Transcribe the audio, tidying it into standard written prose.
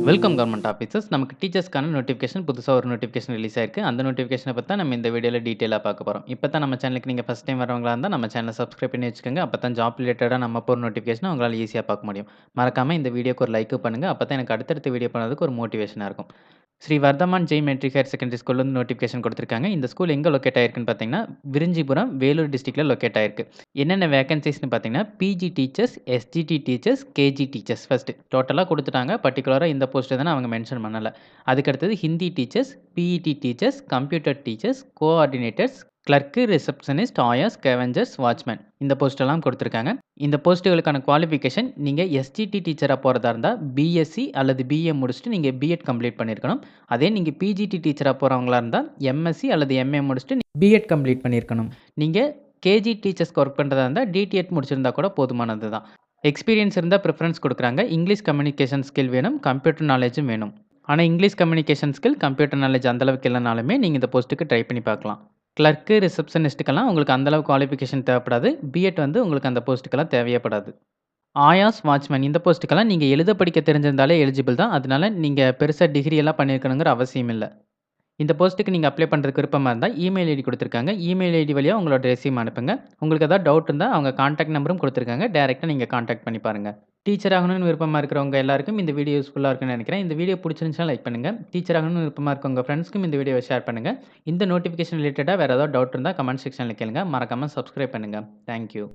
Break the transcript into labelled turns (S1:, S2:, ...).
S1: Welcome government officers. நமக்கு டீச்சர்ஸ்க்கான notification புதுசா ஒரு நோட்டிஃபிகேஷன் ரிலீஸ் ஆயிருக்கு. அந்த நோட்டிஃபிகேஷன பத்தி தான் நம்ம இந்த வீடியோல டீட்டெயிலா பார்க்க போறோம். இப்ப தான் நம்ம சேனலுக்கு நீங்க ஃபர்ஸ்ட் டைம் வரவங்களா இருந்தா, நம்ம சேனல சப்ஸ்கிரைப் பண்ணி வச்சுக்கோங்க. அப்ப தான் ஜாப் ரிலேட்டடா நம்ம போடுற நோட்டிஃபிகேஷன உங்களால ஈஸியா பார்க்க முடியும். மறக்காம இந்த வீடியோக்கு ஒரு லைக்கும் பண்ணுங்க. அப்ப தான் எனக்கு அடுத்தடுத்த வீடியோ பண்ணதுக்கு ஒரு மோட்டிவேஷனா இருக்கும். Shri Vardhaman Jain matric higher secondary ஸ்கூல்லேருந்து நோட்டிஃபிகேஷன் குடுத்துருக்காங்க. இந்த ஸ்கூல் எங்க லொக்கேட் ஆயிருக்குன்னு பார்த்தீங்கன்னா, விரிஞ்சிபுரம், வேலூர் டிஸ்ட்ரிக்ட்ல லொக்கேட் ஆயிருக்கு. என்னென்ன வேக்கன்ஸீஸ்ன்னு பார்த்தீங்கன்னா, PG teachers, SGT teachers, KG teachers first. டோட்டலா குடுத்துட்டாங்க. பர்ட்டிகுலரா இந்த போஸ்ட் எதுன்னு அவங்க மென்ஷன் பண்ணல. அதுக்கு அடுத்தது Hindi teachers, PET teachers, computer teachers, coordinators, clerk, receptionist, ayahs, scavengers, watchman இந்த போஸ்ட் எல்லாம் குடுத்துருக்காங்க. இந்த போஸ்ட்டுகளுக்கான குவாலிஃபிகேஷன் நீங்க எஸ்ஜிடி டீச்சரா போறதா இருந்தா, பிஎஸ்சி அல்லது பிஏ முடிச்சுட்டு நீங்க பிஎட் கம்ப்ளீட் பண்ணியிருக்கணும். அதே நீங்க பிஜிடி டீச்சரா போறவங்களா இருந்தா, எம்எஸ்சி அல்லது எம்ஏ முடிச்சுட்டு பிஎட் கம்ப்ளீட் பண்ணியிருக்கணும். நீங்க கேஜி டீச்சர்ஸ்க்கு ஒர்க் பண்றதா இருந்தா, டிடிஎட் முடிச்சிருந்தா கூட போதுமானது தான். எக்ஸ்பீரியன்ஸ் இருந்தா பிரிஃபரன்ஸ் குடுக்குறாங்க. இங்கிலீஷ் கம்யூனிகேஷன் ஸ்கில் வேணும். கம்ப்யூட்டர் நாலேட்ஜும் வேணும். ஆனா, English communication skill, computer knowledge அந்த அளவுக்கு இல்லனாலுமே நீங்க இந்த போஸ்ட்டுக்கு ட்ரை பண்ணி பார்க்கலாம். கிளர்க்கு, ரிசப்ஷனிஸ்ட்டுக்கெல்லாம் உங்களுக்கு அந்த அளவு குவாலிஃபிகேஷன் தேவைப்படாது. பிஎட் வந்து உங்களுக்கு அந்த போஸ்ட்டுக்கெல்லாம் தேவையே படாது. ஆயாஸ், வாட்ச்மேன் இந்த போஸ்ட்டுக்கெல்லாம் நீங்க எழுத படிக்க தெரிஞ்சிருந்தாலே எலிஜிபிள் தான். அதனால நீங்க பெருசா டிகிரி எல்லாம் பண்ணியிருக்கணுங்கிற அவசியம் இல்ல. இந்த போஸ்ட்டுக்கு நீங்க அப்ளை பண்றதுக்கு விருப்பமா இருந்தா, இமெயில் ஐடி குடுத்துருக்காங்க. இமெயில் ஐடி வழியா உங்களோட ரெஸ்யூம் அனுப்புங்க. உங்களுக்கு ஏதாவது டவுட் இருந்தா அவங்க கான்டாக்ட் நம்பரும் குடுத்துருக்காங்க. டைரக்ட்டா நீங்க கான்டாக்ட் பண்ணி பாருங்க. டீச்சர் ஆகணும்னு விருப்பமா இருக்கிறவங்க எல்லாருக்கும் இந்த வீடியோ யூஸ்ஃபுல்லா இருக்கும்னு நெனைக்கிறேன். இந்த வீடியோ புடிச்சிருந்துச்சுனா லைக் பண்ணுங்க. டீச்சர் ஆகணும்னு விருப்பமா இருக்க உங்க ஃபிரெண்ட்ஸ்க்கும் இந்த வீடியோவ ஷேர் பண்ணுங்க. இந்த நோட்டிஃபிகேஷன் ரிலேட்டடா வேற ஏதாவது டவுட் இருந்தா கமெண்ட் செக்ஷன்ல கேளுங்க. மறக்காம சப்ஸ்கிரைப் பண்ணுங்க. Thank you.